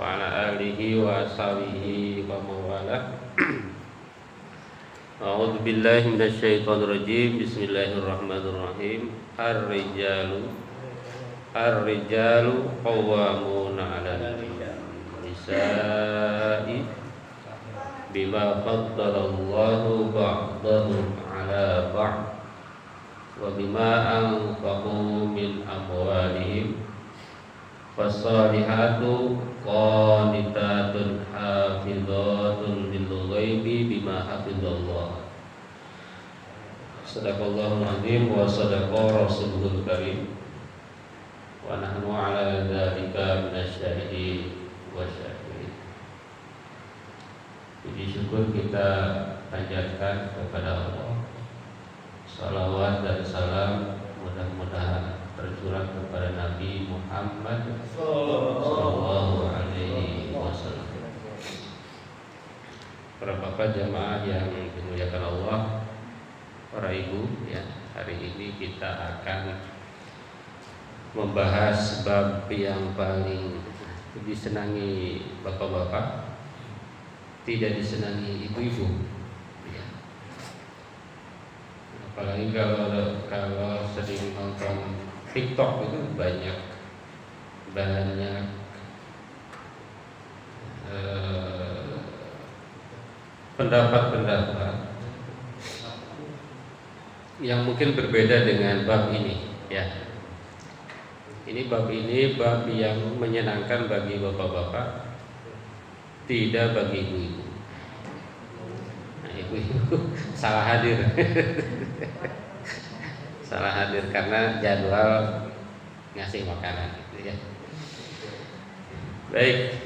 وعلى آله وصحبه ومن والاه. أعوذ بالله من الشيطان الرجيم. بسم الله الرحمن الرحيم. الرجال قوامون على النساء بما فضل الله بعضهم على بعض وبما أنفقوا من أموالهم فالصالحات قانتات حافظات للغيب بما حفظ الله. Sadaqallahul azim wa sadaqa rasulul karim wa nahnu ala dzalika minasyahidin wa syakirin. Puji syukur kita panjatkan kepada Allah. Salawat dan salam mudah-mudahan tercurah kepada Nabi Muhammad sallallahu alaihi wasallam. Para bapak jamaah yang dimuliakan Allah, para ibu, ya, hari ini kita akan membahas bab yang paling disenangi bapak-bapak, tidak disenangi ibu-ibu. Apalagi kalau sering nonton TikTok itu banyak pendapat-pendapat yang mungkin berbeda dengan bab ini, ya. Ini bab yang menyenangkan bagi bapak-bapak, tidak bagi ibu-ibu. Nah, ibu-ibu salah hadir. Salah hadir karena jadwal ngasih makanan gitu, ya. Baik,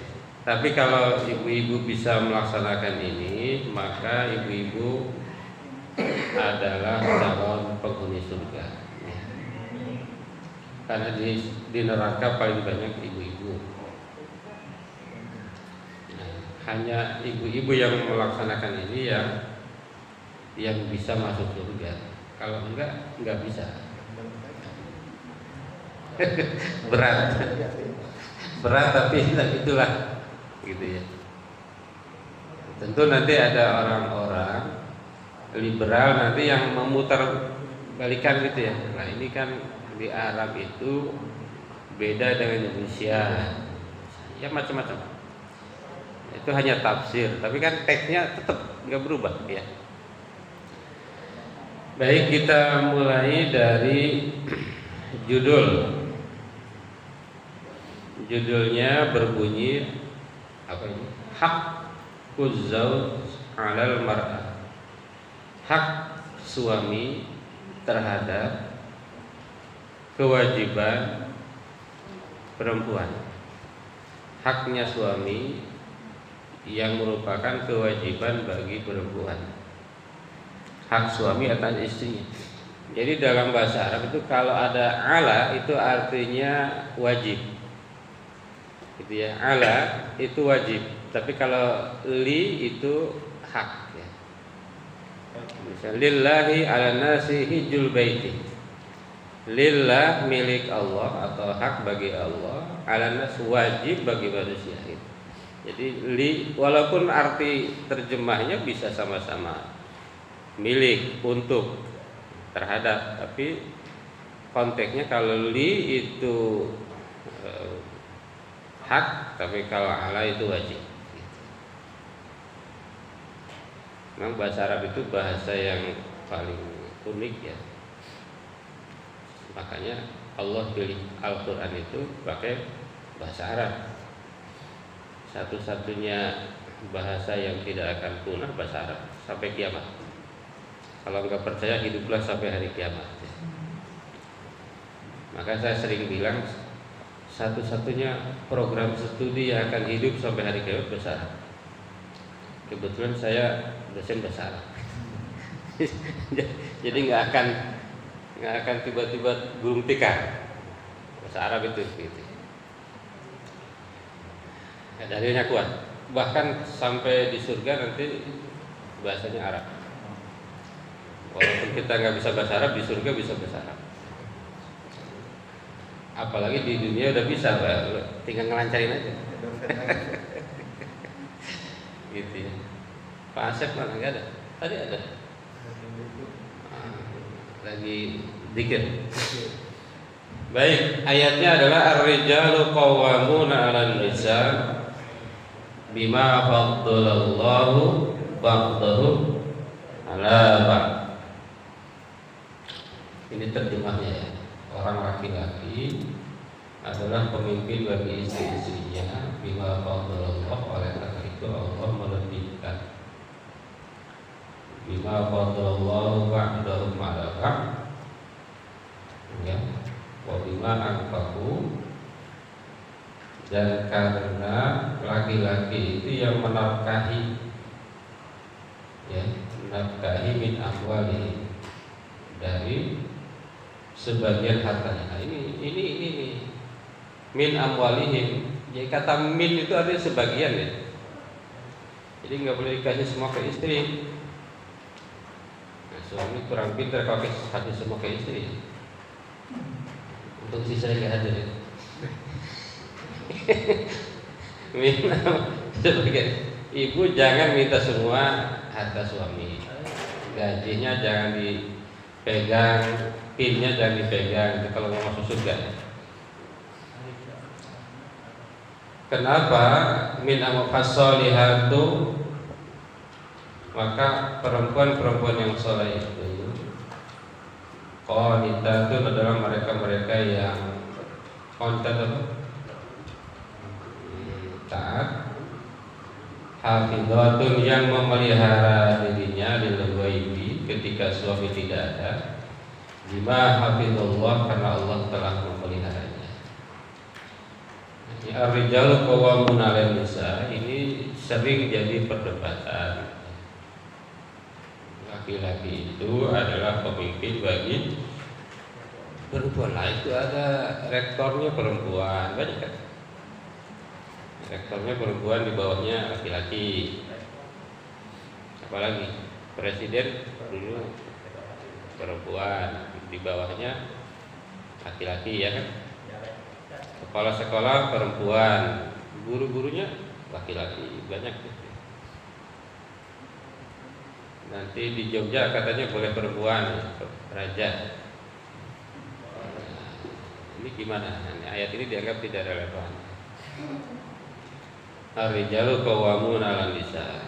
tapi kalau ibu-ibu bisa melaksanakan ini, maka ibu-ibu adalah calon penghuni surga, ya. Karena di neraka paling banyak ibu-ibu. Nah, hanya ibu-ibu yang melaksanakan ini yang bisa masuk surga. Kalau enggak bisa. Berat tapi itulah gitu, ya. Tentu nanti ada orang-orang liberal nanti yang memutar balikan gitu, ya. Nah, ini kan di Arab itu beda dengan Indonesia, ya, macam-macam. Itu hanya tafsir, tapi kan teksnya tetap nggak berubah, ya. Baik, kita mulai dari judul. Judulnya berbunyi apa ini? Haqquz zauj 'alal mar'ah. Hak suami terhadap kewajiban perempuan. Haknya suami yang merupakan kewajiban bagi perempuan. Hak suami atas istrinya. Jadi dalam bahasa Arab itu kalau ada ala itu artinya wajib, gitu, ya. Ala itu wajib, tapi kalau li itu hak, ya. Misalnya lillahi ala nasi hijjul baiti. Lillah milik Allah atau hak bagi Allah, ala nas wajib bagi manusia. Jadi li walaupun arti terjemahnya bisa sama-sama milik, untuk, terhadap, tapi konteksnya kalau li itu hak, tapi kalau ala itu wajib. Memang bahasa Arab itu bahasa yang paling unik, ya. Makanya Allah pilih Al-Quran itu pakai bahasa Arab. Satu-satunya bahasa yang tidak akan punah bahasa Arab sampai kiamat. Kalau nggak percaya, hiduplah sampai hari kiamat. Maka saya sering bilang, satu-satunya program studi yang akan hidup sampai hari kiamat bahasa Arab. Kebetulan saya dosen bahasa Arab. Jadi nggak akan tiba-tiba gulung tikar. Bahasa Arab itu gitu. Dalilnya kuat. Bahkan sampai di surga nanti bahasanya Arab. Walaupun kita nggak bisa bahasa Arab, di surga bisa bahasa Arab. apalagi di dunia udah bisa, Pak. Tinggal ngelancarin aja. Gitu ya. Pak Asep mana nggak ada? Tadi ada. Lagi dikir. Baik, ayatnya adalah ar-rijalu qawwamuna 'alan nisa bima faddalallahu ba'dahum 'ala ba'd. Ini terjemahnya ya. Orang laki-laki adalah pemimpin bagi istri-istrinya bima faddalallahu, oleh karena itu Allah melebihkan bima faddalallahu ba'dahum 'ala ba'd, ya, wa bima anfaqu, dan karena laki-laki itu yang menafkahi, ya, menafkahi min amwali, dari sebagian hartanya. Nah, ini min amwalihim. Jadi kata min itu artinya sebagian ya. Jadi nggak boleh dikasih semua ke istri. Nah, suami kurang pintar kalau kasih semua ke istri. Untuk sisa yang hadirin. Min sebagian. Ibu jangan minta semua harta suami. Gajinya jangan dipegang, pinnya jangan dipegang kalau mau masuk surga. Kenapa? Min amfasolihatu, maka perempuan-perempuan yang soleh itu qanitatun adalah mereka-mereka yang qanitat, taat, hafizatun yang memelihara dirinya lil ghaibi ketika suami tidak ada, bima hafizallah, karena Allah telah memeliharanya. Ar-rijalu qawwamuna 'alan nisa ini sering jadi perdebatan. Laki-laki itu adalah pemimpin bagi perempuan. Nah, itu ada rektornya perempuan, banyak kan? Rektornya perempuan, di bawahnya laki-laki. Apalagi presiden dulu perempuan, di bawahnya laki-laki, ya kan? Kepala sekolah perempuan, guru-gurunya laki-laki, banyak. Nanti di Jogja katanya boleh perempuan, raja. Ini gimana? Ayat ini dianggap tidak relevan. Ar-rijalu qawwamuna 'alan nisa.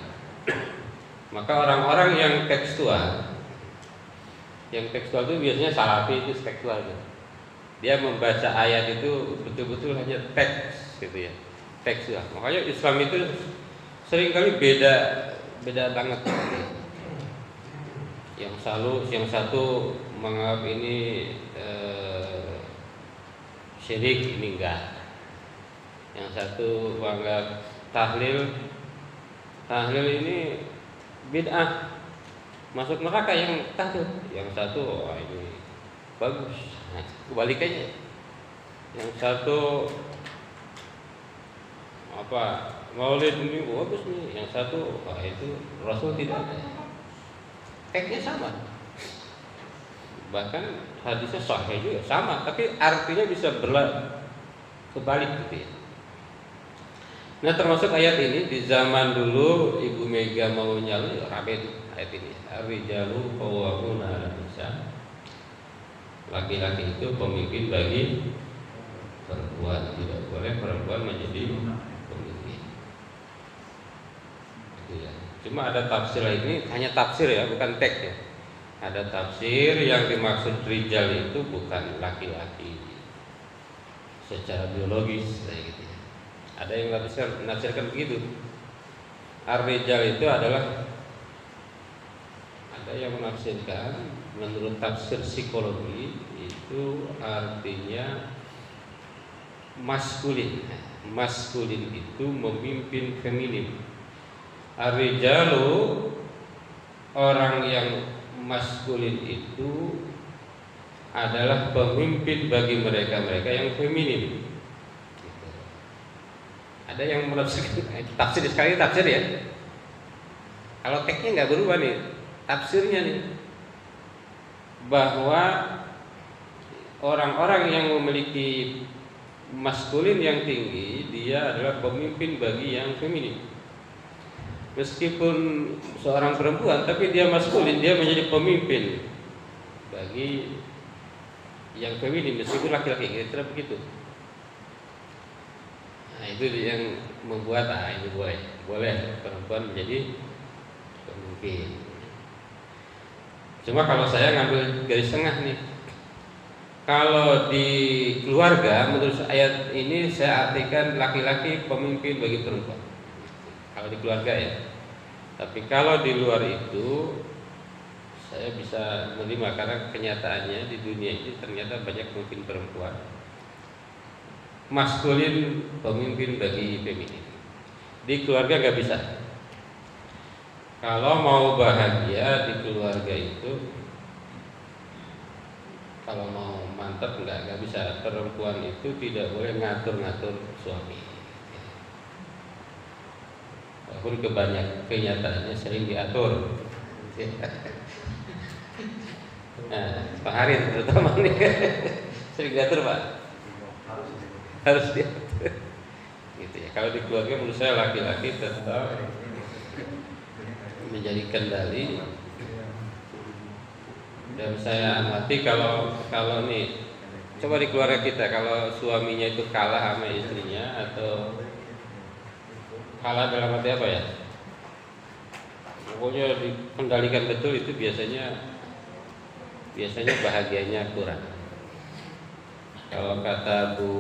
Maka orang-orang yang tekstual itu biasanya salafi, itu tekstual itu. Dia membaca ayat itu betul-betul hanya teks gitu ya, tekstual. Makanya Islam itu seringkali beda banget. Yang satu menganggap ini syirik, ini enggak. Yang satu menganggap tahlil ini bid'ah, masuk neraka yang tahlil. Yang satu ini bagus. Nah, kebalikannya. Yang satu maulid ini bagus nih. Yang satu itu Rasul tidak ada. Teksnya sama. Bahkan hadisnya sahih juga sama, tapi artinya bisa kebalik gitu ya. Nah, termasuk ayat ini di zaman dulu Ibu Mega mau nyalon rame ayat ini. Ar-rijalu qawwamuna 'alan nisa. Laki-laki itu pemimpin bagi perempuan, tidak boleh perempuan menjadi pemimpin. Gitu ya. Cuma ada tafsir ini, hanya tafsir ya, bukan teks ya. Ada tafsir yang dimaksud rijal itu bukan laki-laki secara biologis kayak gitu ya. Ada yang menafsirkan begitu. Ar-rijal itu adalah, ada yang menafsirkan menurut tafsir psikologi itu artinya maskulin. Maskulin itu memimpin feminin. Ar-rijalu, orang yang maskulin itu adalah pemimpin bagi mereka-mereka yang feminin. Ada yang menafsirkan tafsir sekali tafsir ya. Kalau teksnya nggak berubah nih, tafsirnya nih, bahwa orang-orang yang memiliki maskulin yang tinggi, dia adalah pemimpin bagi yang feminin. Meskipun seorang perempuan, tapi dia maskulin, dia menjadi pemimpin bagi yang feminin, meskipun laki-laki, kira-kira begitu. Nah, itu yang membuat ini boleh perempuan menjadi pemimpin. Cuma kalau saya ngambil garis tengah nih, kalau di keluarga, menurut ayat ini saya artikan laki-laki pemimpin bagi perempuan. Kalau di keluarga ya. Tapi kalau di luar itu, saya bisa menerima karena kenyataannya di dunia ini ternyata banyak pemimpin perempuan. Maskulin pemimpin bagi feminin. Di keluarga nggak bisa. Kalau mau bahagia di keluarga itu, kalau mau mantap nggak bisa. Perempuan itu tidak boleh ngatur-ngatur suami. Walaupun kenyataannya sering diatur. Nah, Pak Harin terutama nih sering diatur Pak. Harus diatur. Gitu ya. Kalau di keluarga menurut saya laki-laki tetap menjadi kendali. Dan saya amati kalau nih, coba di keluarga kita, kalau suaminya itu kalah sama istrinya atau kalah dalam arti apa ya? Pokoknya dikendalikan betul, itu biasanya bahagianya kurang. Kalau kata Bu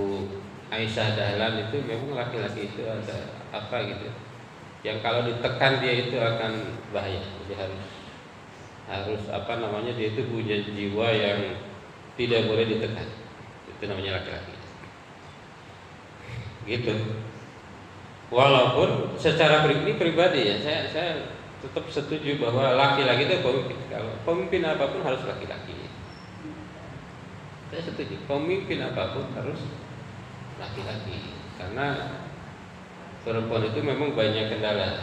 Aisyah Dahlan itu memang laki-laki itu ada apa gitu, yang kalau ditekan dia itu akan bahaya. Jadi harus dia itu punya jiwa yang tidak boleh ditekan. Itu namanya laki-laki. Gitu. Walaupun secara pribadi ya, saya tetap setuju bahwa laki-laki itu pemimpin. Kalau pemimpin apapun harus laki-laki. Saya setuju. Pemimpin apapun harus laki-laki. Karena perempuan itu memang banyak kendala.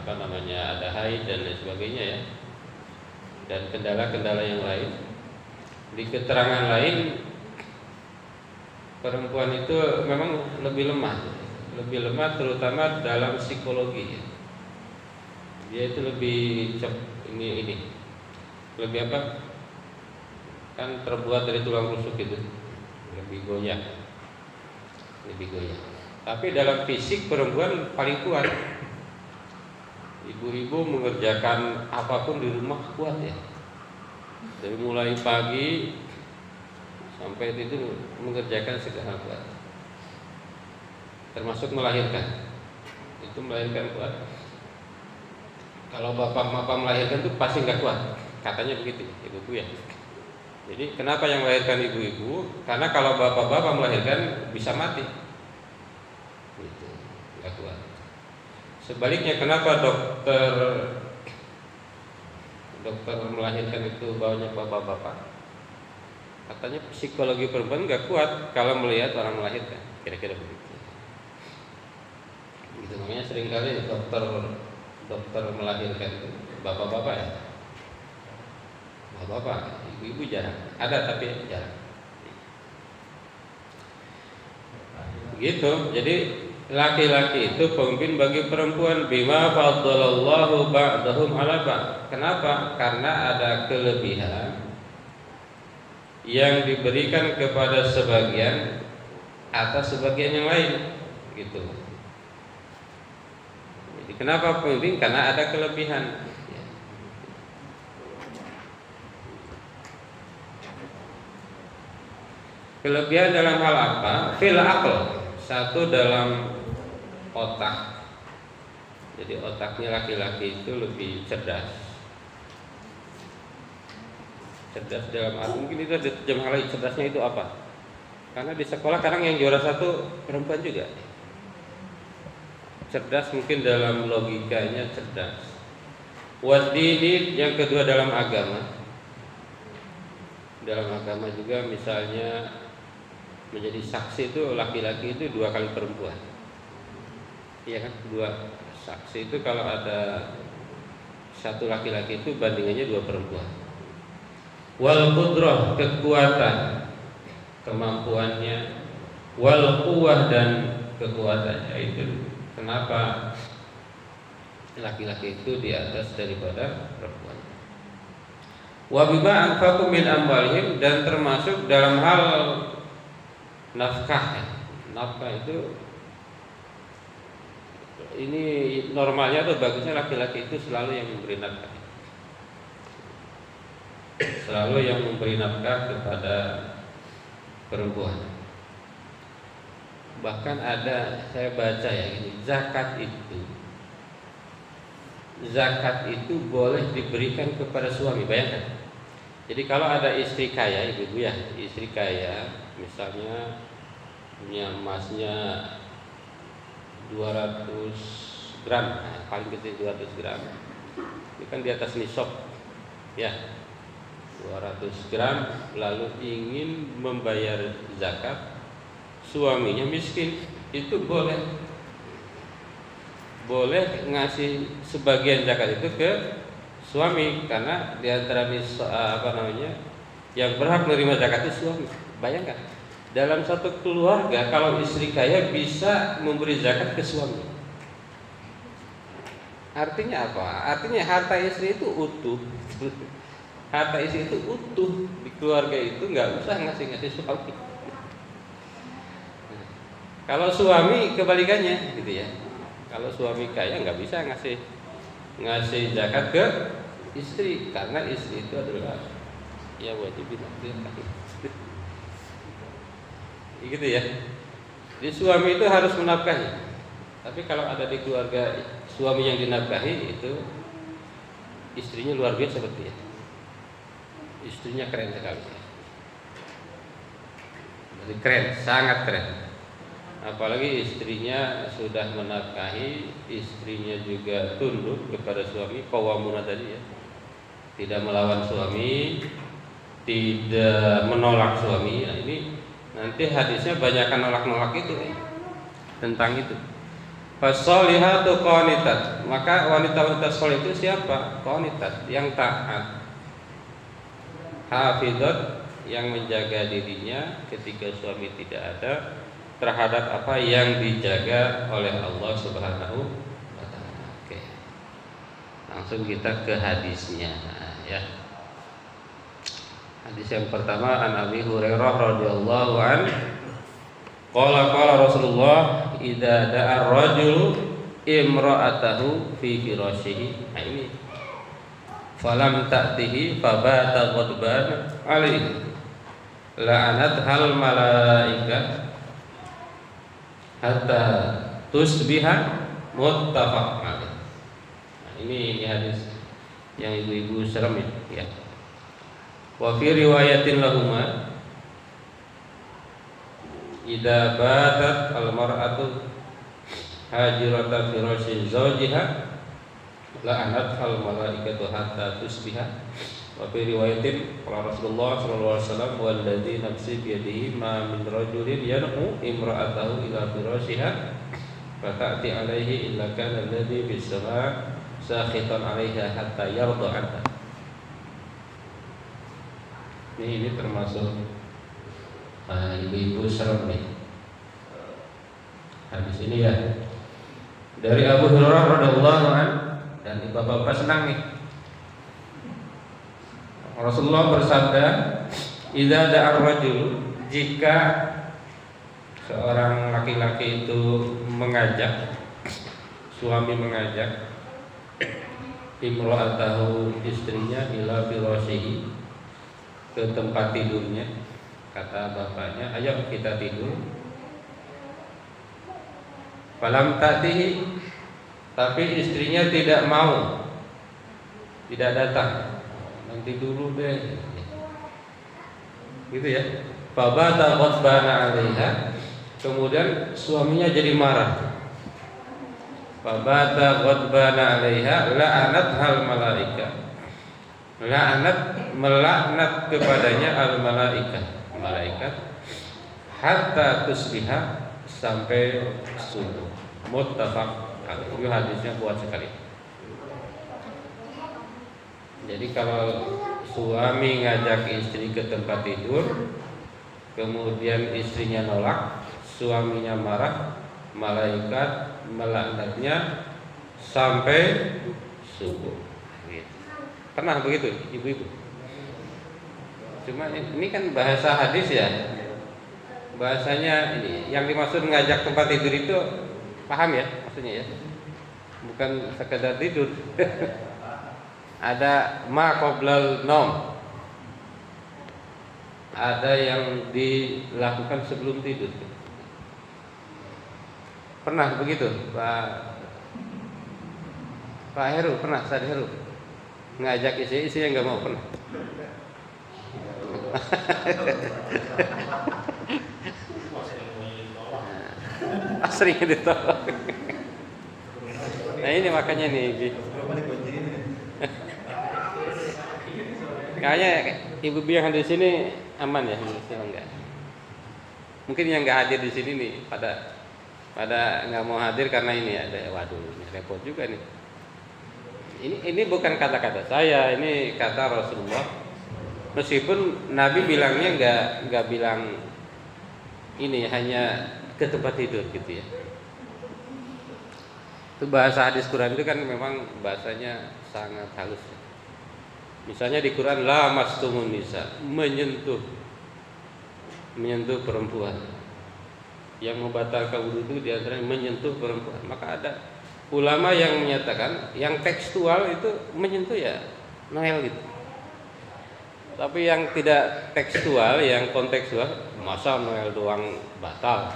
Ada haid dan lain sebagainya ya, dan kendala-kendala yang lain. Di keterangan lain, perempuan itu memang lebih lemah terutama dalam psikologi. Dia itu lebih lebih apa? Kan terbuat dari tulang rusuk itu, lebih goyah. Tapi dalam fisik perempuan paling kuat. Ibu-ibu mengerjakan apapun di rumah kuat ya. Dari mulai pagi sampai itu mengerjakan segala kuat. Termasuk melahirkan. Itu melahirkan kuat. Kalau bapak melahirkan itu pasti nggak kuat. Katanya begitu, ibu-ibu ya. Jadi kenapa yang melahirkan ibu-ibu? Karena kalau bapak-bapak melahirkan bisa mati. Gitu, nggak kuat. Sebaliknya, kenapa dokter melahirkan itu bawanya bapak-bapak? Katanya psikologi perempuan nggak kuat kalau melihat orang melahirkan. Kira-kira begitu. Gitu, makanya seringkali dokter melahirkan itu bapak-bapak ya. Bapak, ibu-ibu jarang. Ada tapi jarang. Begitu. Jadi laki-laki itu pemimpin bagi perempuan. Bima faddalallahu ba'dahum 'ala ba'd. Kenapa? Karena ada kelebihan yang diberikan kepada sebagian atas sebagian yang lain. Gitu. Jadi kenapa pemimpin? Karena ada kelebihan. Kelebihan dalam hal apa? Fil aql. Satu, dalam otak. Jadi otaknya laki-laki itu lebih cerdas. Cerdas dalam arti, mungkin itu ada terjemah lagi, cerdasnya itu apa? Karena di sekolah kadang yang juara satu perempuan juga. Cerdas mungkin dalam logikanya cerdas. Wadini, yang kedua dalam agama. Dalam agama juga misalnya menjadi saksi itu laki-laki itu 2 kali perempuan. Iya kan? 2 saksi itu kalau ada satu laki-laki itu bandingannya 2 perempuan. Wal qudrah, kekuatan, kemampuannya, wal quwwah, dan kekuatannya. Itu kenapa laki-laki itu di atas daripada perempuan. Wa bima anfaqu min amwalihim, dan termasuk dalam hal nafkah. Nafkah itu ini normalnya atau bagusnya laki-laki itu selalu yang memberi nafkah. Selalu yang memberi nafkah kepada perempuan. Bahkan ada, saya baca ya ini, zakat itu boleh diberikan kepada suami. Bayangkan. Jadi kalau ada istri kaya, ibu-ibu ya, istri kaya misalnya punya emasnya 200 gram, paling kecil 200 gram. Ini kan di atas nisab. Ya. 200 gram, lalu ingin membayar zakat, suaminya miskin, itu boleh ngasih sebagian zakat itu ke suami, karena di antara yang berhak menerima zakat itu suami. Bayangkan, dalam satu keluarga kalau istri kaya bisa memberi zakat ke suami. Artinya apa? Artinya harta istri itu utuh. Harta istri itu utuh di keluarga itu, nggak usah ngasih suami. Kalau suami kebalikannya, gitu ya. Kalau suami kaya nggak bisa ngasih zakat ke istri, karena istri itu adalah ya wajib dinafkahi. Gitu ya. Jadi suami itu harus menafkahi. Tapi kalau ada di keluarga suami yang dinafkahi, itu istrinya luar biasa seperti ya. Istrinya keren sekali. Jadi keren, sangat keren. Apalagi istrinya sudah menafkahi, istrinya juga tunduk kepada suami, qawwamuna tadi ya. Tidak melawan suami, tidak menolak suami. Nah, ini nanti hadisnya banyakkan nolak-nolak itu ya, tentang itu. Fasolihatu qanitat, maka wanita-wanita soleh itu siapa? Qanitat, yang taat. Hafidhat, yang menjaga dirinya ketika suami tidak ada, terhadap apa yang dijaga oleh Allah Subhanahu wa taala. Oke. Langsung kita ke hadisnya ya. Hadis yang pertama, an Abi Hurairah radhiyallahu an qala Rasulullah idza da'a ar-rajulu imra'atahu fi firashihi. Nah, ini falam ta'tihi fabata ghadban alaihi la'anat hal malaika hatta tusbiha muttafaq alaih. Nah, ini hadis yang ibu-ibu serem ya. Wa fi riwayatin lahuma idza batat al-mar'atu hajirata firashin zawjiha la'anat al malaikatu hatta tusbiha. Wa fi riwayatin qala Rasulullah sallallahu alaihi wasallam walladzi nafsi bi yadihi ma min rajulin yan'u imra'atahu ila firashiha fa ta'ti alaihi illa kana alladzi bis sama' sakhitan 'alaiha hatta yarda 'anha. Ini termasuk ibu-ibu serem nih. Hadis ini ya dari Abu Hurairah radhiyallahu anhu, dan bapak-bapak senang nih. Rasulullah bersabda, idza da'a ar-rajul, jika seorang laki-laki itu mengajak, suami mengajak imra'atahu, istrinya, ila firashihi, ke tempat tidurnya, kata bapaknya, ayo kita tidur. Falam ta'tihi, tapi istrinya tidak mau, tidak datang. Nanti dulu deh, gitu ya. Fabata ghadbana 'alaiha, kemudian suaminya jadi marah. Fabata ghadbana 'alaiha la'anat hal malaika, la'anat, melaknat kepadanya al malaikat hatta tusbiha, sampai subuh. Muttafaq alaih. Hadisnya kuat sekali. Jadi kalau suami ngajak istri ke tempat tidur, kemudian istrinya nolak, suaminya marah, malaikat melaknatnya sampai subuh. Pernah begitu, ibu-ibu? Cuma ini kan bahasa hadis ya. Bahasanya ini yang dimaksud ngajak tempat tidur itu paham ya maksudnya ya. Bukan sekedar tidur. Ada ma qoblal naum. Ada yang dilakukan sebelum tidur. Pernah begitu, Pak Heru pernah, Ustaz Heru ngajak istri yang nggak mau, pernah? Sering ditolak. Nah ini makanya nih, kayaknya ibu yang ada di sini aman ya, enggak? Mungkin yang nggak hadir di sini nih pada nggak mau hadir karena ini ada, waduh, ini repot juga nih. Ini bukan kata-kata saya, ini kata Rasulullah. Meskipun Nabi bilangnya nggak bilang ini hanya ke tempat tidur gitu ya. Itu bahasa hadis Quran itu kan memang bahasanya sangat halus. Misalnya di Quran la mastumun nisa, menyentuh perempuan. Yang membatalkan wudu itu diantaranya menyentuh perempuan. Maka ada ulama yang menyatakan yang tekstual itu menyentuh ya Noel gitu. Tapi yang tidak tekstual, yang kontekstual, masa Noel doang batal.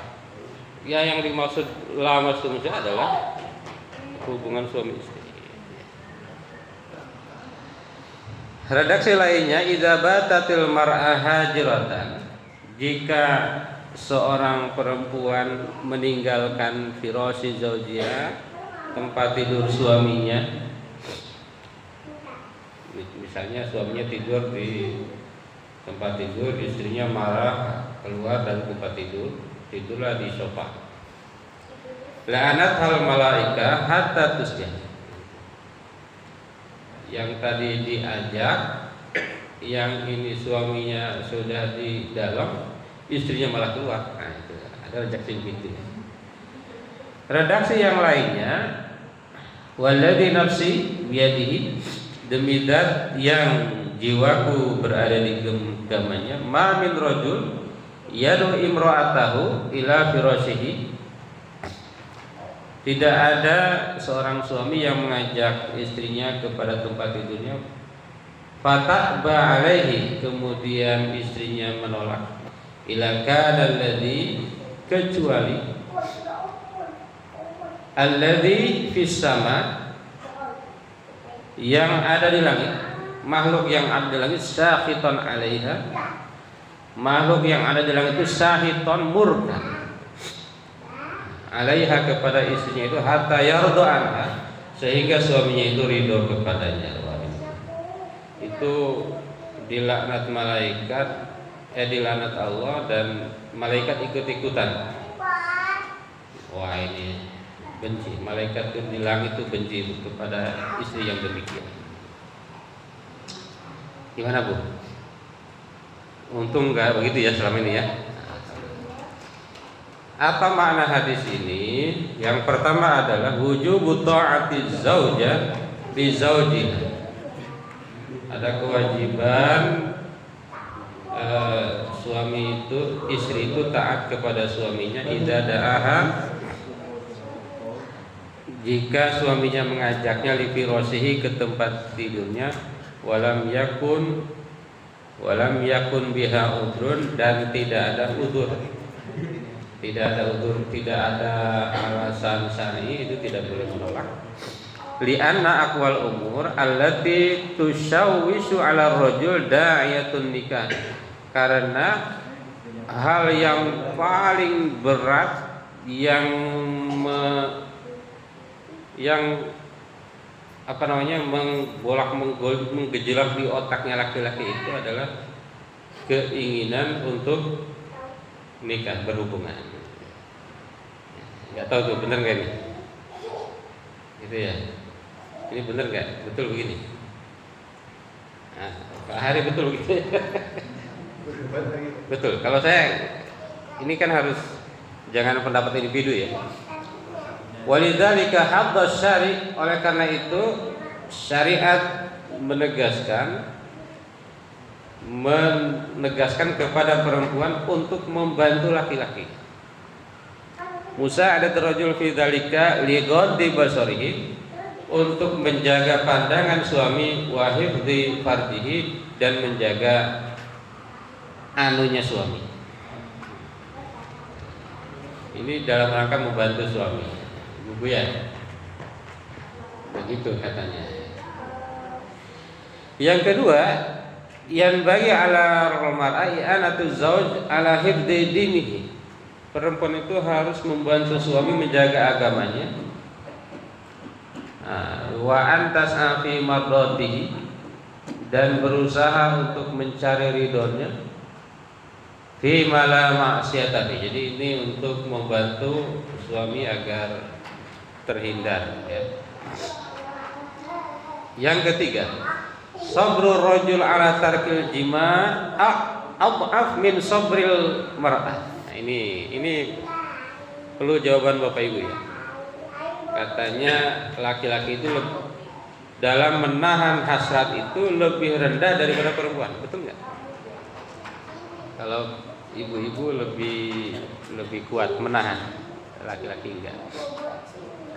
Ya yang dimaksud lama seterusnya adalah hubungan suami istri. Redaksi lainnya, idza batatil mar'ah hajratan, jika seorang perempuan meninggalkan firasy zaujiha, tempat tidur suaminya. Misalnya suaminya tidur di tempat tidur, istrinya marah, keluar dari tempat tidur, tidurlah di sofa. La'anat hal malaika hatta tusbih. Yang tadi diajak, yang ini suaminya sudah di dalam, istrinya malah keluar. Nah itu ada redaksi begitu. Redaksi yang lainnya, walladzi nafsi biyadihi, demi zat yang jiwaku berada di genggamannya, ma min rajul yadu imra'atahu ila firashihi, tidak ada seorang suami yang mengajak istrinya kepada tempat tidurnya, fata'ba alaihi, kemudian istrinya menolak, ila kana alladzi, kecuali alladzi fis sama, yang ada di langit, makhluk yang ada di langit, syahiton alaiha, makhluk yang ada di langit itu syahiton murka alaiha, kepada istrinya itu, hatta yardu anha, sehingga suaminya itu ridho kepadanya. Itu dilaknat malaikat, dilaknat Allah, dan malaikat ikut-ikutan. Wah ini benci, malaikat itu di langit itu benci kepada istri yang demikian. Gimana Bu? Untung nggak begitu ya selama ini ya. Apa makna hadis ini? Yang pertama adalah wujubu ta'ati zauja bi zaujiha. Ada kewajiban suami itu, istri itu taat kepada suaminya idza da'aha, jika suaminya mengajaknya li firashihi, ke tempat tidurnya, walam yakun biha udrun, dan tidak ada udzur, tidak ada alasan syar'i, itu tidak boleh menolak. Li'anna aqwal umur allati tushawwishu 'ala rajul da'iyatun nikah, karena hal yang paling berat yang menggejolak di otaknya laki-laki itu adalah keinginan untuk nikah, berhubungan. Nggak tahu tuh bener nggak nih? Gitu ya. Ini bener nggak? Betul begini. Nah, Pak Hari betul gitu. Betul. Kalau saya ini kan harus jangan pendapat individu ya. Walidzalika hadda syari, oleh karena itu syariat menegaskan kepada perempuan untuk membantu laki-laki. Musa ada terajul fi dzalika li ghaddi basarihi, untuk menjaga pandangan suami, wa hifdzi farjihi, dan menjaga anunya suami. Ini dalam rangka membantu suami. Ibu ya. Begitu katanya. Yang kedua, yang bagi ala mar'i anatu zauj ala hifdzi dinihi. Perempuan itu harus membantu suami menjaga agamanya. Wa antas fi mardatihi, dan berusaha untuk mencari ridhonya. Fi mala maksiatati. Jadi ini untuk membantu suami agar terhindar ya. Yang ketiga, sabrul rajul ala tarkil jima' adhaf min sabril mar'ah. Nah, ini perlu jawaban Bapak Ibu ya. Katanya laki-laki itu dalam menahan hasrat itu lebih rendah daripada perempuan, betul nggak? Kalau ibu-ibu lebih kuat menahan, laki-laki enggak.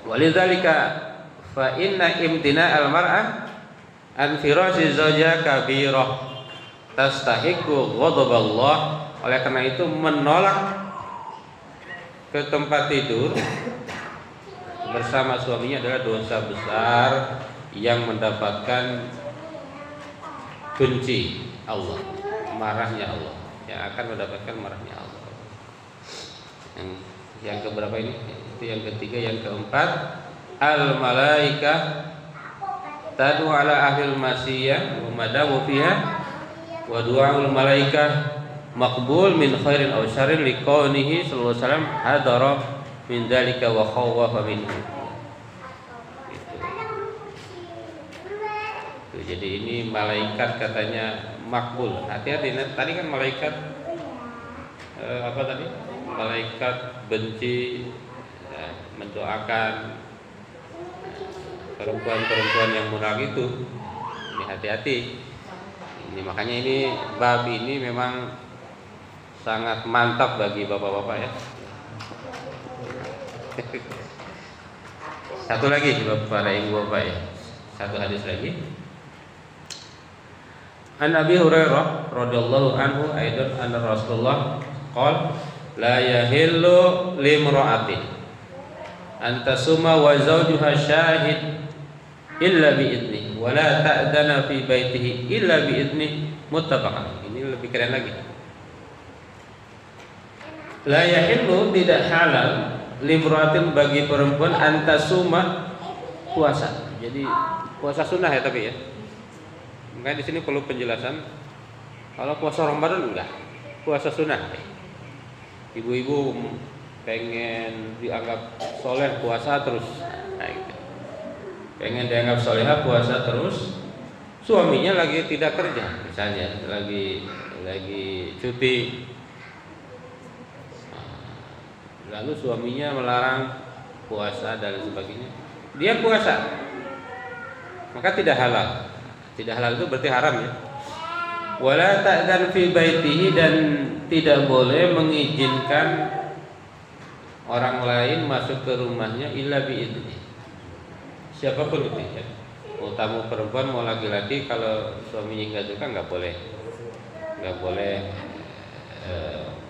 Walidzalika fa inna imtina al-mar'ah an firasyi zawja kabirah tastahiqu ghadaballah. Oleh karena itu menolak ke tempat tidur bersama suaminya adalah dosa besar yang mendapatkan benci Allah, marahnya Allah, yang akan mendapatkan marahnya Allah. Yang keberapa ini? Itu yang ketiga. Yang keempat, al malaikah tadu ala ahlil masiyah wa madamu fiha wa du'aul malaikah maqbul min khairin aw syarrin liqaunihi sallallahu alaihi wasallam hadara min dzalika wa khawwafa minhu. Jadi ini malaikat katanya makbul. Hati-hati, tadi kan malaikat apa tadi? Malaikat benci, mendoakan perempuan-perempuan yang munafik itu. Ini hati-hati. Ini makanya ini bab ini memang sangat mantap bagi bapak-bapak ya. Satu lagi para ibu bapak ya. Satu hadis lagi. An Abi Hurairah radhiyallahu anhu aidan anna Rasulullah qala la yahillu limra'atin an tasuma wa zawjuha syahid illa bi idni wa la ta'dana fi baitihi illa bi idni, muttafaqan. Ini lebih keren lagi. La yahillu, tidak halal, limra'atin, bagi perempuan, antasuma, puasa. Jadi puasa sunnah ya, tapi ya. Makanya di sini perlu penjelasan. Kalau puasa Ramadan enggak, puasa sunnah. Ibu-ibu pengen dianggap soleh puasa terus, nah, gitu. Pengen dianggap soleha puasa terus, suaminya lagi tidak kerja, misalnya lagi cuti, lalu suaminya melarang puasa dan sebagainya, dia puasa, maka tidak halal. Tidak halal itu berarti haram ya. Wala ta'dan fi baitihi, dan tidak boleh mengizinkan orang lain masuk ke rumahnya illa bi idzni. Siapapun itu ya. Mau tamu perempuan mau laki-laki, kalau suaminya enggak suka enggak boleh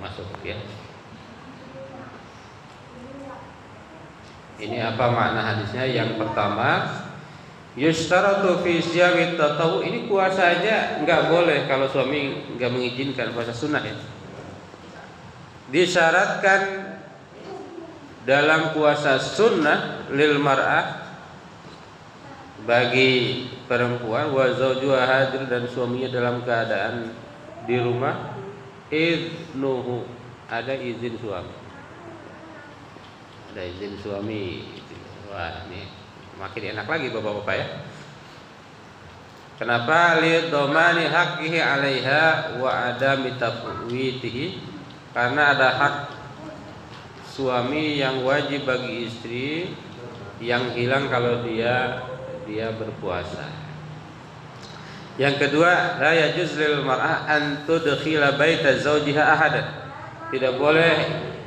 masuk ya. Ini apa makna hadisnya? Yang pertama, yustaratu fi siyami tatawu, ini puasa aja enggak boleh kalau suami enggak mengizinkan, puasa sunnah ya. Disyaratkan dalam puasa sunnah lil mar'ah, bagi perempuan, wa zawjuha hadir, dan suaminya dalam keadaan di rumah, idnuhu, ada izin suami. Ada izin suami. Wah, ini makin enak lagi bapak-bapak ya. Kenapa? Li dhamani haqqihi 'alaiha wa adami tafwitihi. Karena ada hak suami yang wajib bagi istri yang hilang kalau dia berpuasa. Yang kedua, la yajuz lil mar'ah an tudkhila baita zawjiha ahadan. Tidak boleh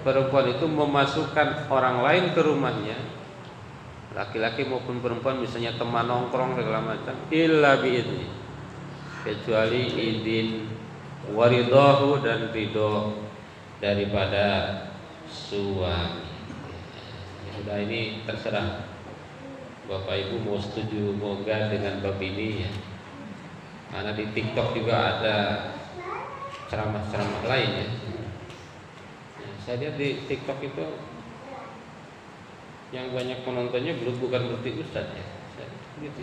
perempuan itu memasukkan orang lain ke rumahnya, laki-laki maupun perempuan, misalnya teman nongkrong segala macam, illa biidni, kecuali izin, waridahu, dan ridho daripada suami. Ya sudah, ini terserah Bapak Ibu mau setuju mau enggak dengan bab ini ya. Karena di TikTok juga ada ceramah-ceramah lain ya. Saya lihat di TikTok itu yang banyak penontonnya bukan berarti ustadz ya. Gitu.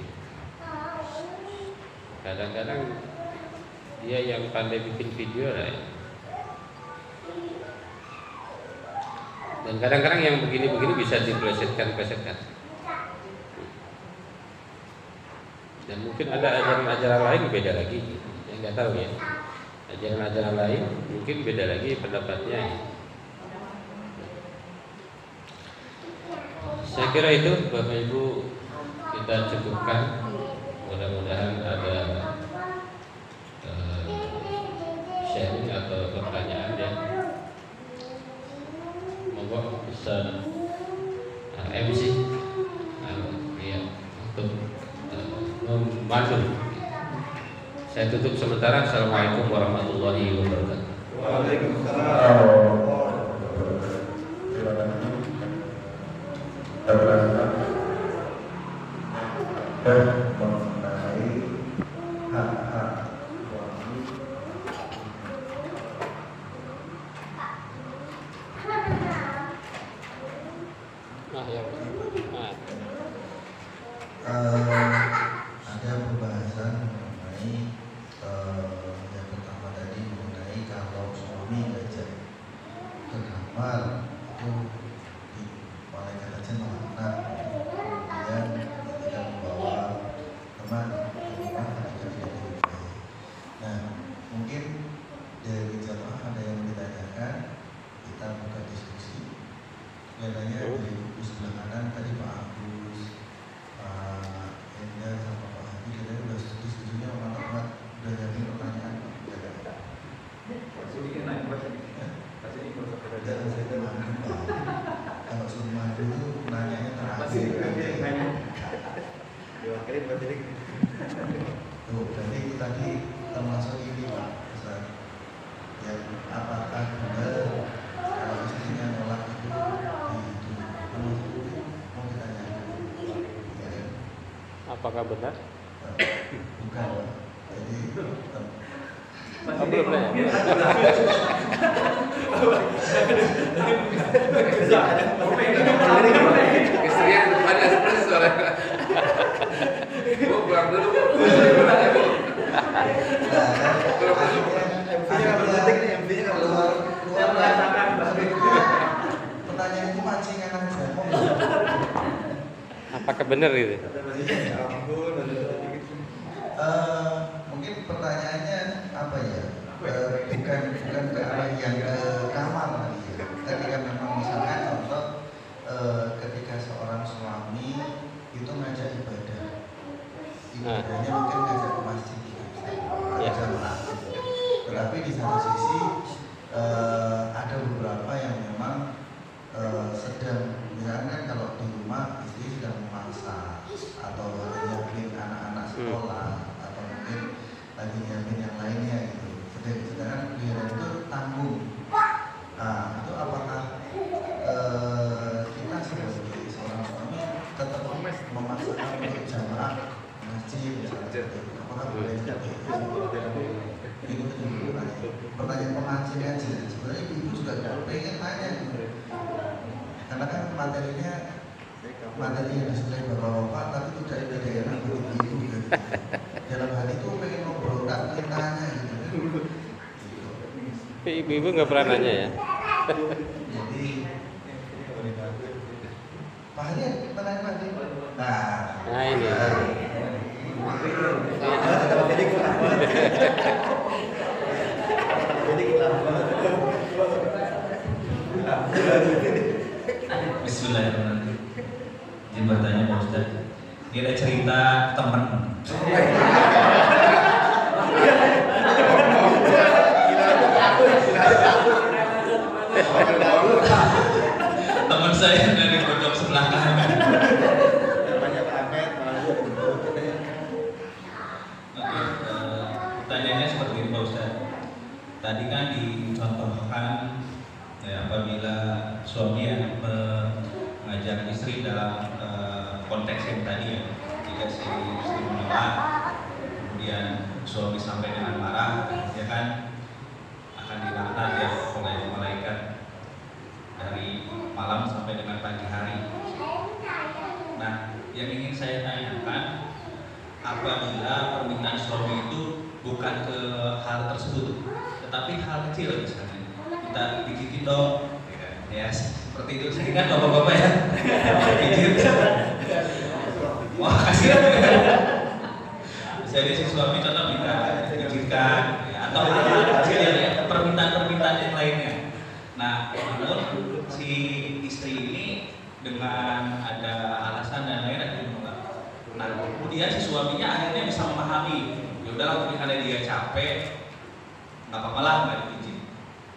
Kadang-kadang dia yang pandai bikin video lah ya. Dan kadang-kadang yang begini-begini bisa diplesetkan. Dan mungkin ada ajaran-ajaran lain beda lagi, yang nggak tahu ya. Ajaran-ajaran lain mungkin beda lagi pendapatnya. Saya kira itu Bapak Ibu kita cukupkan. Mudah-mudahan ada sharing atau pertanyaan ya. Monggo pesan MC ya untuk membantu. Saya tutup sementara. Assalamualaikum warahmatullahi wabarakatuh. Waalaikumsalam. Mengenai hak-hak suami. Ada pembahasan mengenai yang pertama tadi mengenai kalau suami ngajak ke kamar itu malaikat aja melarang, kemudian ketika membawa teman ke rumah ketika tidak diundang. Nah, mungkin dari jamaah ada yang ditanyakan, kita buka diskusi. Kelihatannya dari buku sebelah kanan tadi Pak Agus, Pak Enda sama Pak Hadi katanya udah diskusinya teman-teman udah jadi pertanyaan. Kalau semua itu nanyanya terakhir. Tuh, jadi itu tadi termasuk ini Pak Ustaz. Yang apakah benar kalau istrinya nolak itu mau ditanyakan? Ya. Apakah benar? Bukan Pak. Jadi belum ya? Istrinya depannya seperti suara. Bu pulang dulu. Pertanyaan itu mancingan aja. Apakah benar gitu? Mungkin pertanyaannya apa ya? Bukan ke arah yang ke kamar lagi ya. Ketika memang misalkan contoh ketika seorang suami itu ngajak ibadah, ibadahnya mungkin ngajak ke masjid tetapi di satu sisi ada beberapa yang memang sedang, misalkan kalau di rumah istri sedang memasak atau nyiapin anak-anak sekolah atau mungkin lagi nyiapin yang lainnya gitu. Sedangkan dia itu tanggung. Nah, itu apakah kita sebagai seorang suami tetap memaksakan untuk jamaah masjid misalnya, apakah boleh seperti itu? Itu pertanyaan pemancingan aja. Sebenarnya ibu juga nggak pengen tanya gitu. Karena kan materi yang disukai bapak-bapak tapi tidak ada daerah begitu gitu. Dalam hati itu pengen ngobrol, tak pengen tanya gitu. Tapi ibu-ibu nggak pernah nanya ya? Jadi Pak Hadi, pertanyaan Pak Hadi. Nah ini. Bismillahirrahmanirrahim. Izin bertanya Pak Ustaz. Ini ada cerita teman. Teman saya dari pondok sebelah kanan. Pertanyaannya seperti ini Pak Ustaz. Tadi kan dicontohkan ya, apabila suami yang mengajak istri dalam konteks yang tadi ya, jika si istri menolak, kemudian suami sampai dengan marah, ya kan akan dilaknat ya oleh malaikat dari malam sampai dengan pagi hari. Nah, yang ingin saya tanyakan, apabila permintaan suami itu bukan ke hal tersebut, tetapi hal kecil misalnya, kita pijitin dong, ya seperti itu. Saya ingat bapak-bapak ya, pijit. Wah kasihan. Jadi si suami contoh minta dipijitkan, ya, atau kecil ya, permintaan-permintaan yang lainnya. Nah, namun si istri ini dengan ada alasan dan lain-lain menolak. Nah, kemudian si suaminya akhirnya bisa memahami, ya udahlah mungkin karena dia capek, nggak apa-apa lah nggak dipijit.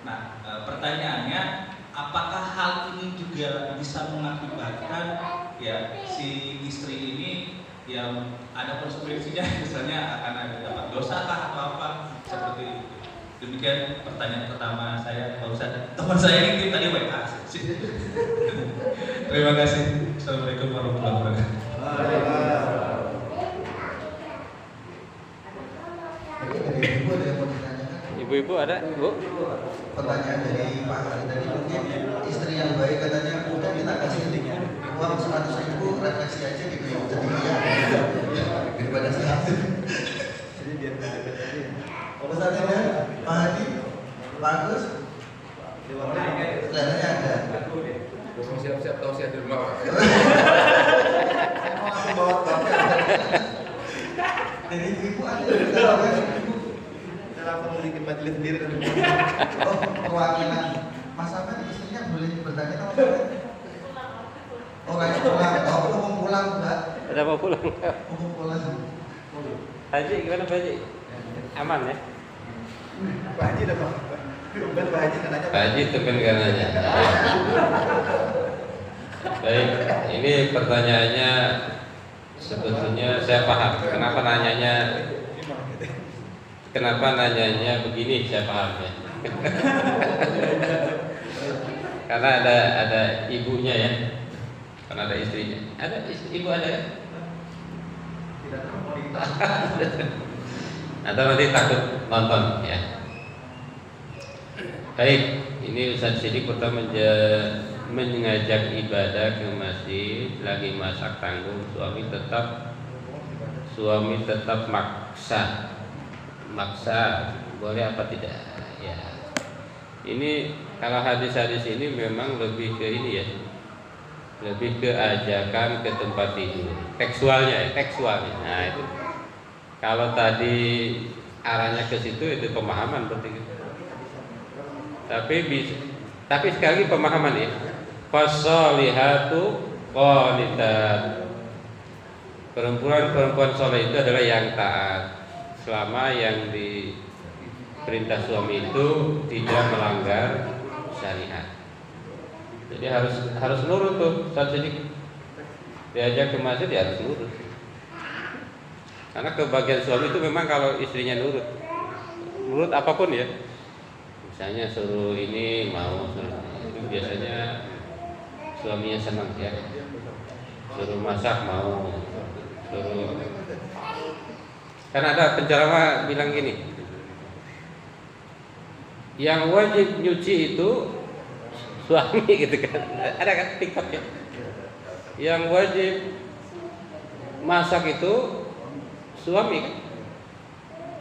Nah, pertanyaannya, apakah hal ini juga bisa mengakibatkan ya si istri ini yang ada konsekuensinya, misalnya akan ada dapat dosa kah atau apa seperti itu? Demikian pertanyaan pertama saya Pak Ustaz. Teman saya ini tadi WA. Terima kasih. Assalamualaikum warahmatullahi wabarakatuh. Ibu ada yang mau ditanyakan? Ibu-ibu ada, Bu? Pertanyaan dari Pak Ali tadi, mungkin istri yang baik katanya udah kita kasih uang 100.000 refleksi aja gitu ya, jadi ya daripada 100. Jadi biar pesannya Pak Hadi bagus, kelihatannya ada. Mau siap-siap tahu saya di rumah. Saya mau langsung bawa bapak. Jadi ibu ada langsung bikin majelis sendiri dan perwakilan Mas Ahmed istrinya boleh bertanya sama saya. Oh kayaknya pulang, mau pulang Mbak. Ada mau pulang? Mau pulang. Haji gimana Pak Haji? Aman ya? Pak Haji udah bukan Pak Haji katanya. Pak Haji temen kanannya. Baik, ini pertanyaannya sebetulnya saya paham. Kenapa nanyanya begini, saya paham ya. Karena ada ibunya ya, karena ada istrinya. Ada ibu ada ya? Atau nanti takut nonton ya. Baik, ini Ustaz Sidik pertama mengajak ibadah ke masjid, lagi masak tanggung, suami tetap maksa boleh apa tidak ya. Ini kalau hadis-hadis ini memang lebih ke ini ya, lebih ke ajakan ke tempat tidur, tekstualnya. Nah itu kalau tadi arahnya ke situ itu pemahaman berarti gitu. Tapi sekali lagi pemahaman ya, fasolihatu qanitat, perempuan soleh itu adalah yang taat selama yang diperintah suami itu tidak melanggar syariat. Jadi harus nurut tuh. Saat sedikit diajak ke masjid ya harus nurut. Karena kebagian suami itu memang kalau istrinya nurut apapun ya. Misalnya suruh ini mau, itu biasanya suaminya senang ya. Suruh masak mau, suruh. Karena ada penceramah bilang gini, yang wajib nyuci itu suami gitu kan. Ada kan TikTok ya. Yang wajib masak itu suami kan.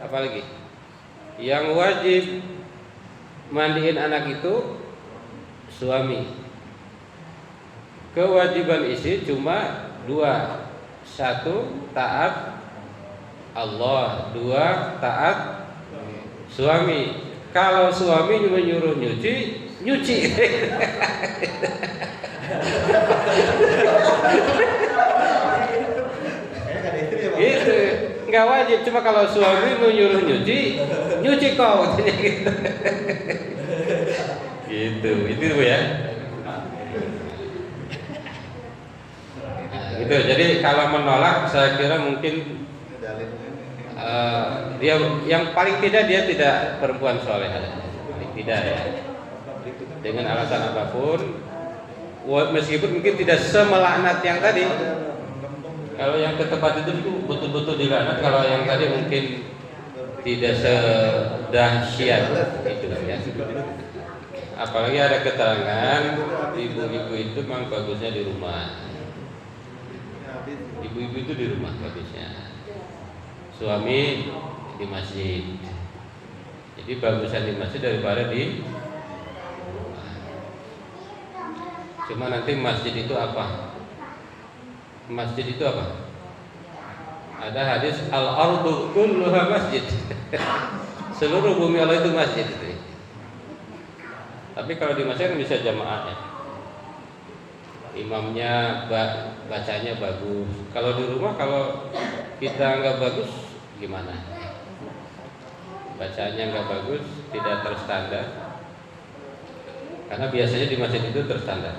Apalagi yang wajib mandiin anak itu suami. Kewajiban istri cuma dua. Satu, taat Allah, 2 taat suami. Kalau suami menyuruh nyuci, nyuci. Gitu, nggak wajib. Cuma kalau suami menyuruh nyuci, nyuci kau. Gitu, itu ya. Nah, gitu. Jadi kalau menolak, saya kira mungkin dia yang paling tidak dia tidak perempuan soleh, paling tidak ya. Dengan alasan apapun, meskipun mungkin tidak semelaknat yang tadi. Kalau yang ke tempat itu betul-betul dilaknat. Kalau yang tadi mungkin tidak sedahsyat itu ya. Apalagi ada keterangan ibu-ibu itu memang bagusnya di rumah. Ibu-ibu itu di rumah bagusnya. Suami di masjid. Jadi bagusan di masjid daripada di rumah. Cuma nanti masjid itu apa? Masjid itu apa? Ada hadis al-ardu kulluha masjid. Seluruh bumi Allah itu masjid itu. Tapi kalau di masjid kan bisa jamaah ya. Imamnya bacanya bagus. Kalau di rumah kalau kita nggak bagus gimana? Bacanya nggak bagus, tidak terstandar. Karena biasanya di masjid itu terstandar.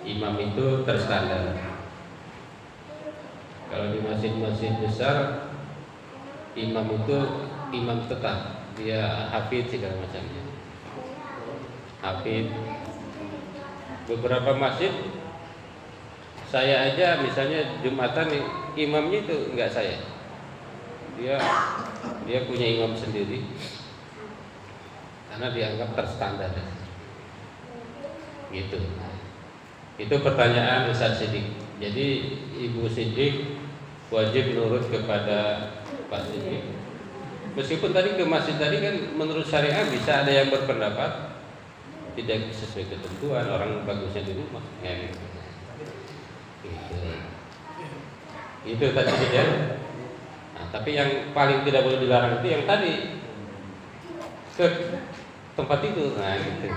Imam itu terstandar. Kalau di masjid-masjid besar, imam itu imam tetap, dia hafid segala macamnya. Hafid. Beberapa masjid saya aja misalnya Jumatan imamnya itu enggak saya. Dia punya imam sendiri. Karena dianggap terstandar. Gitu. Itu pertanyaan Ustaz Siddiq. Jadi Ibu Siddiq wajib nurut kepada Pak Siddiq. Meskipun tadi ke masjid tadi kan menurut syariah bisa ada yang berpendapat tidak sesuai ketentuan, orang bagusnya di rumah ya, gitu. Itu tadi ya. Nah, tapi yang paling tidak boleh dilarang itu yang tadi ke tempat itu. Nah, gitu.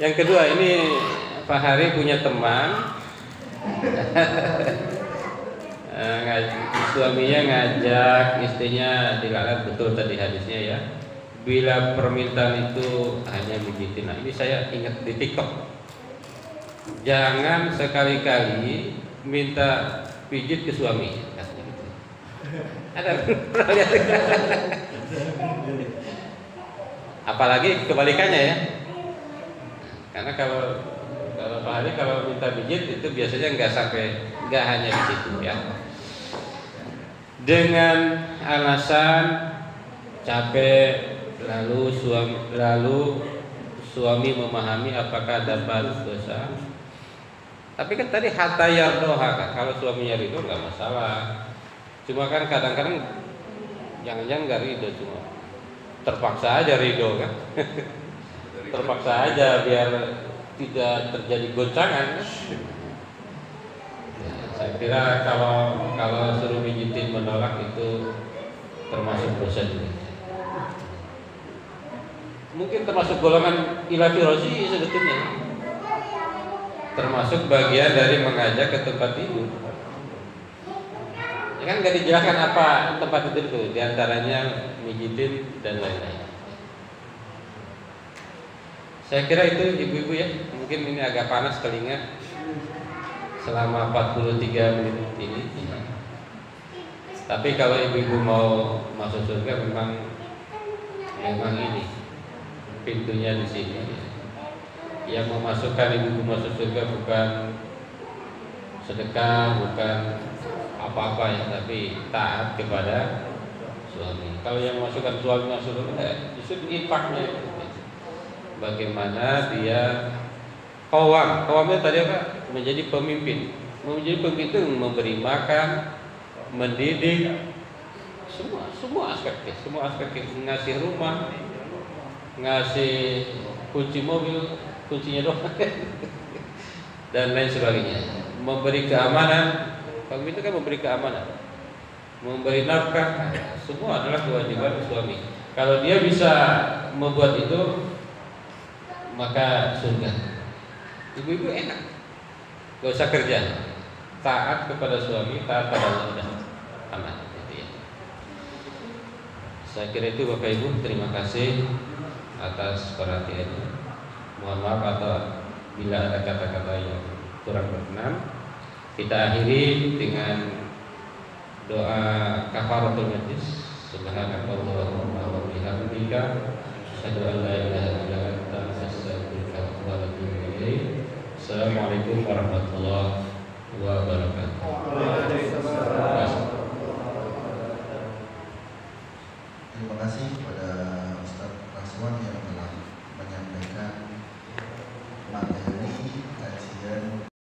Yang kedua, ini Pak Hari punya teman suaminya ngajak istrinya dilaknat, betul tadi hadisnya ya. Bila permintaan itu hanya mijitin. Nah, ini saya ingat di TikTok. Jangan sekali-kali minta pijit ke suami. Ada pernah lihat? Apalagi kebalikannya ya. Karena kalau Pak Hari kalau minta pijit itu biasanya nggak hanya di situ ya. Dengan alasan capek, lalu suami memahami apakah dapat dosa. Tapi kan tadi hatta yardoha kan, kalau suaminya ridho nggak masalah. Cuma kan kadang-kadang jangan-jangan nggak ridho, cuma terpaksa aja ridho kan. Terpaksa aja biar tidak terjadi goncangan. Ya, saya kira kalau suruh mijitin menolak itu termasuk dosa juga. Mungkin termasuk golongan ilafirosi sebetulnya. Termasuk bagian dari mengajak ke tempat tidur. Ya kan nggak dijelaskan apa tempat tidur itu, diantaranya mijitin dan lain-lain. Saya kira itu ibu-ibu ya, mungkin ini agak panas telinga selama 43 menit ini. Tapi kalau ibu-ibu mau masuk surga memang ini pintunya di sini. Yang memasukkan ibu-ibu masuk surga bukan sedekah, bukan apa-apa ya, tapi taat kepada suami. Kalau yang memasukkan suami masuk surga justru infaknya. Bagaimana dia qawamnya tadi apa? Menjadi pemimpin. Menjadi pemimpin itu memberi makan, mendidik, semua aspeknya, ngasih rumah, ngasih kunci mobil, kuncinya doang dan lain sebagainya, memberi keamanan, Suami itu kan memberi keamanan, memberi nafkah, semua adalah kewajiban suami. Kalau dia bisa membuat itu, maka surga. Ibu-ibu enak, gak usah kerja, taat kepada suami, taat pada Allah, udah aman. Gitu ya. Saya kira itu Bapak Ibu, terima kasih atas perhatiannya. Mohon maaf atau bila ada kata-kata yang kurang berkenan. Kita akhiri dengan doa kafaratul majlis. Subhanakallahumma wa bihamdika asyhadu an la ilaha illa anta astaghfiruka wa atubu ilaik. Assalamualaikum warahmatullahi wabarakatuh.